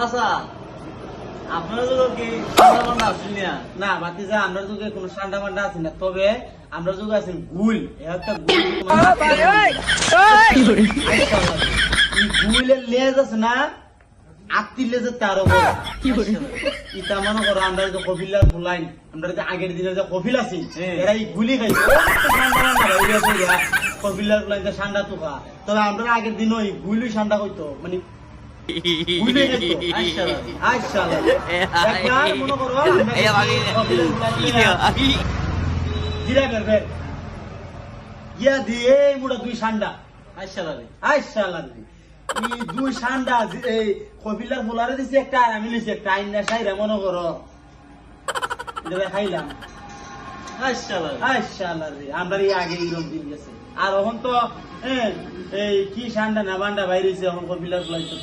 চাচা আপনার যুগে কি ঠান্ডা মান্ডা আসেন না বাতিজা আমরা যুগে কোনো ঠান্ডা মান্ডা আছে না, তবে আমরা যুগে আছেন গুল একটা গুলের লেজ আছে না, আত্মি লেজের তারও ইটা মনে করো আমরা যে কফিলার ফুলাইন, আমরা যে আগের দিনে যে কফিল আছি এরা এই গুলি খাইছে কফিলার ফুলাইন যে ঠান্ডা তুকা, তবে আমরা আগের দিন ওই গুলি ঠান্ডা হইতো মানে গুলি খাইতো। আচ্ছা মনে করো জিরা বের ইয়া দিয়ে মুড়া দুই ঠান্ডা আচ্ছা লাগবে দুই ঠান্ডা এই কপিলার ফুলারে দিছি একটা আর আমি লিছি একটা আইন না সাইরা মনে করো খাইলাম। আমরা এই আগে এরকম দিন গেছে আর এখন তো এই কি ঠান্ডা না বান্ডা বাইরেছে এখন কপিলার ফুলাইতে